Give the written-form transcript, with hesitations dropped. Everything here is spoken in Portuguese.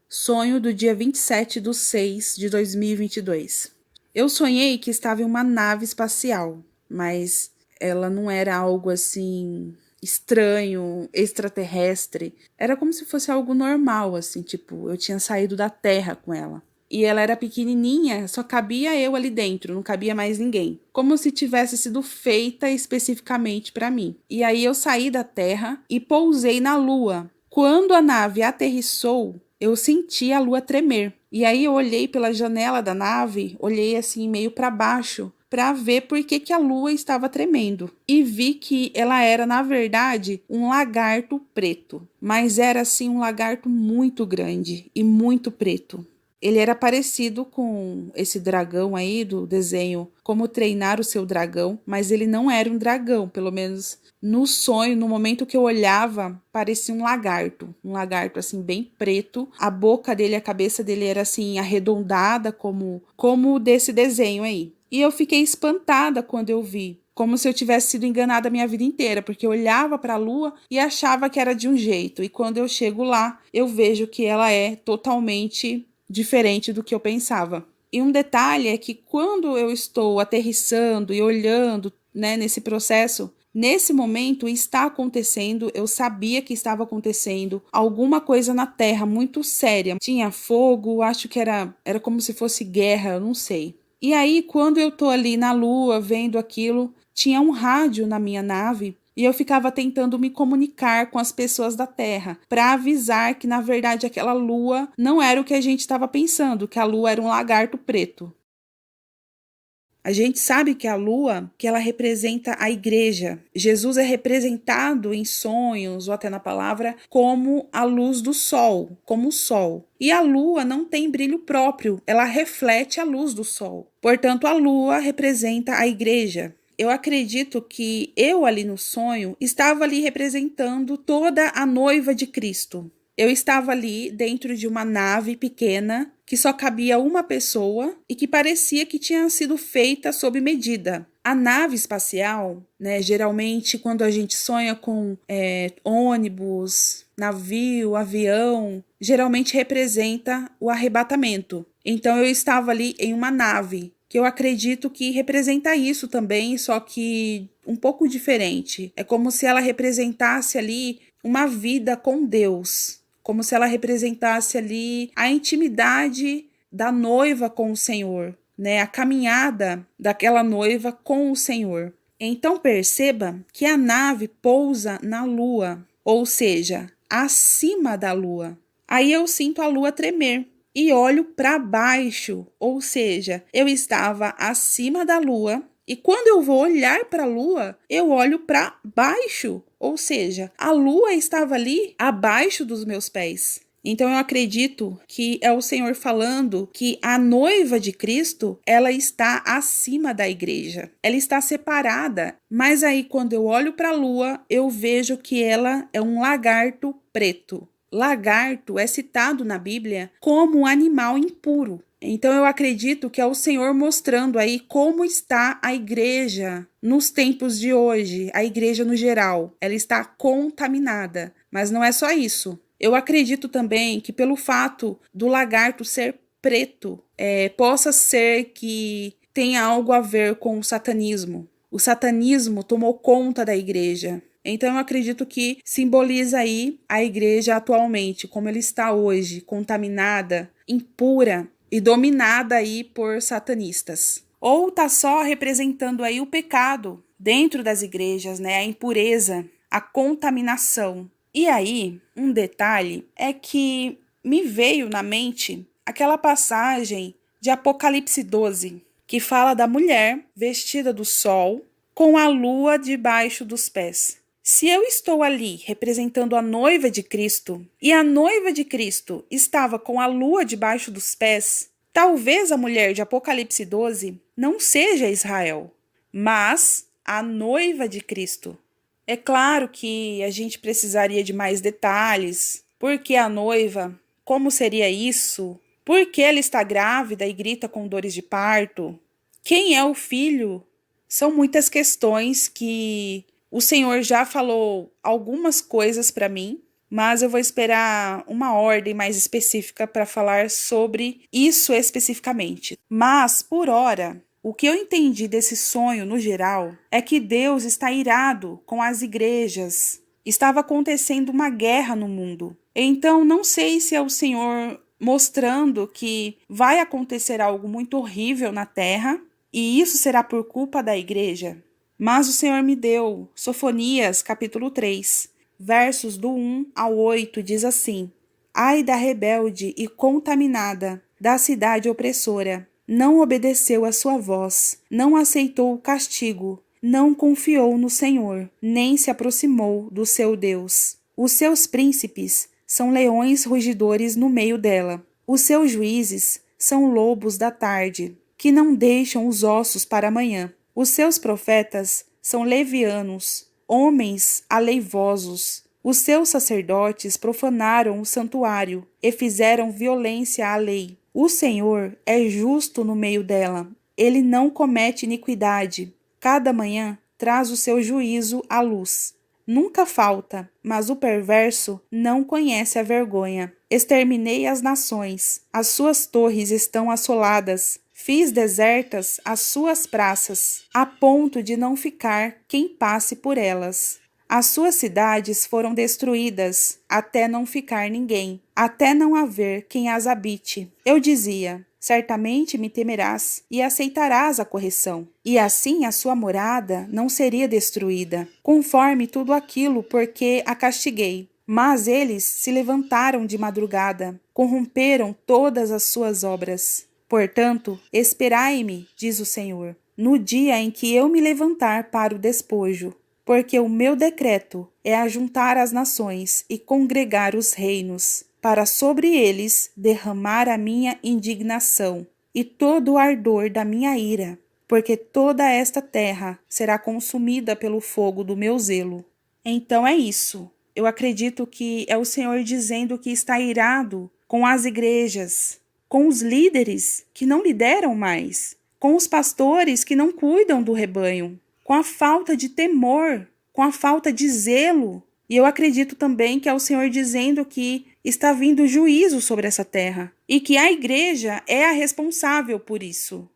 Sonho do dia 27/6/2022. Eu sonhei que estava em uma nave espacial, mas ela não era algo assim estranho, extraterrestre. Era como se fosse algo normal, assim, tipo, eu tinha saído da Terra com ela. E ela era pequenininha, só cabia eu ali dentro, não cabia mais ninguém. Como se tivesse sido feita especificamente para mim. E aí eu saí da Terra e pousei na Lua. Quando a nave aterrissou, eu senti a Lua tremer. E aí eu olhei pela janela da nave, olhei assim meio para baixo, para ver por que a Lua estava tremendo. E vi que ela era, na verdade, um lagarto preto. Mas era assim um lagarto muito grande e muito preto. Ele era parecido com esse dragão aí do desenho Como Treinar o Seu Dragão, mas ele não era um dragão, pelo menos no sonho, no momento que eu olhava, parecia um lagarto assim bem preto. A boca dele, a cabeça dele era assim arredondada como desse desenho aí. E eu fiquei espantada quando eu vi, como se eu tivesse sido enganada a minha vida inteira, porque eu olhava para a lua e achava que era de um jeito, e quando eu chego lá, eu vejo que ela é totalmente diferente do que eu pensava. E um detalhe é que quando eu estou aterrissando e olhando, né, nesse processo, nesse momento está acontecendo, eu sabia que estava acontecendo alguma coisa na Terra muito séria. Tinha fogo, acho que era como se fosse guerra, eu não sei. E aí, quando eu tô ali na Lua vendo aquilo, tinha um rádio na minha nave e eu ficava tentando me comunicar com as pessoas da Terra para avisar que, na verdade, aquela lua não era o que a gente estava pensando, que a lua era um lagarto preto. A gente sabe que a lua, que ela representa a igreja. Jesus é representado em sonhos ou até na palavra como a luz do sol, como o sol. E a lua não tem brilho próprio, ela reflete a luz do sol. Portanto, a lua representa a igreja. Eu acredito que eu ali no sonho estava ali representando toda a noiva de Cristo. Eu estava ali dentro de uma nave pequena que só cabia uma pessoa e que parecia que tinha sido feita sob medida. A nave espacial, né, geralmente quando a gente sonha com ônibus, navio, avião, geralmente representa o arrebatamento. Então eu estava ali em uma nave, que eu acredito que representa isso também, só que um pouco diferente. É como se ela representasse ali uma vida com Deus, como se ela representasse ali a intimidade da noiva com o Senhor, né? A caminhada daquela noiva com o Senhor. Então perceba que a nave pousa na lua, ou seja, acima da lua. Aí eu sinto a lua tremer e olho para baixo, ou seja, eu estava acima da lua e quando eu vou olhar para a lua, eu olho para baixo, ou seja, a lua estava ali abaixo dos meus pés. Então eu acredito que é o Senhor falando que a noiva de Cristo, ela está acima da igreja. Ela está separada, mas aí quando eu olho para a lua, eu vejo que ela é um lagarto preto. Lagarto é citado na Bíblia como um animal impuro. Então eu acredito que é o Senhor mostrando aí como está a igreja nos tempos de hoje, a igreja no geral. Ela está contaminada, mas não é só isso. Eu acredito também que pelo fato do lagarto ser preto, possa ser que tenha algo a ver com o satanismo. O satanismo tomou conta da igreja. Então eu acredito que simboliza aí a igreja atualmente, como ela está hoje, contaminada, impura e dominada aí por satanistas. Ou tá só representando aí o pecado dentro das igrejas, né? A impureza, a contaminação. E aí, um detalhe é que me veio na mente aquela passagem de Apocalipse 12, que fala da mulher vestida do sol com a lua debaixo dos pés. Se eu estou ali representando a noiva de Cristo e a noiva de Cristo estava com a lua debaixo dos pés, talvez a mulher de Apocalipse 12 não seja Israel, mas a noiva de Cristo. É claro que a gente precisaria de mais detalhes. Por que a noiva? Como seria isso? Por que ela está grávida e grita com dores de parto? Quem é o filho? São muitas questões que o Senhor já falou algumas coisas para mim, mas eu vou esperar uma ordem mais específica para falar sobre isso especificamente. Mas, por hora, o que eu entendi desse sonho no geral é que Deus está irado com as igrejas. Estava acontecendo uma guerra no mundo. Então, não sei se é o Senhor mostrando que vai acontecer algo muito horrível na terra e isso será por culpa da igreja. Mas o Senhor me deu Sofonias, capítulo 3, versos do 1 ao 8, diz assim: Ai da rebelde e contaminada, da cidade opressora, não obedeceu à sua voz, não aceitou o castigo, não confiou no Senhor, nem se aproximou do seu Deus. Os seus príncipes são leões rugidores no meio dela. Os seus juízes são lobos da tarde, que não deixam os ossos para amanhã. Os seus profetas são levianos, homens aleivosos. Os seus sacerdotes profanaram o santuário e fizeram violência à lei. O Senhor é justo no meio dela. Ele não comete iniquidade. Cada manhã traz o seu juízo à luz. Nunca falta, mas o perverso não conhece a vergonha. Exterminei as nações, as suas torres estão assoladas. Fiz desertas as suas praças, a ponto de não ficar quem passe por elas. As suas cidades foram destruídas, até não ficar ninguém, até não haver quem as habite. Eu dizia: certamente me temerás e aceitarás a correção, e assim a sua morada não seria destruída, conforme tudo aquilo porque a castiguei. Mas eles se levantaram de madrugada, corromperam todas as suas obras. Portanto, esperai-me, diz o Senhor, no dia em que eu me levantar para o despojo, porque o meu decreto é ajuntar as nações e congregar os reinos, para sobre eles derramar a minha indignação e todo o ardor da minha ira, porque toda esta terra será consumida pelo fogo do meu zelo. Então é isso. Eu acredito que é o Senhor dizendo que está irado com as igrejas, com os líderes que não lideram mais, com os pastores que não cuidam do rebanho, com a falta de temor, com a falta de zelo. E eu acredito também que é o Senhor dizendo que está vindo juízo sobre essa terra e que a igreja é a responsável por isso.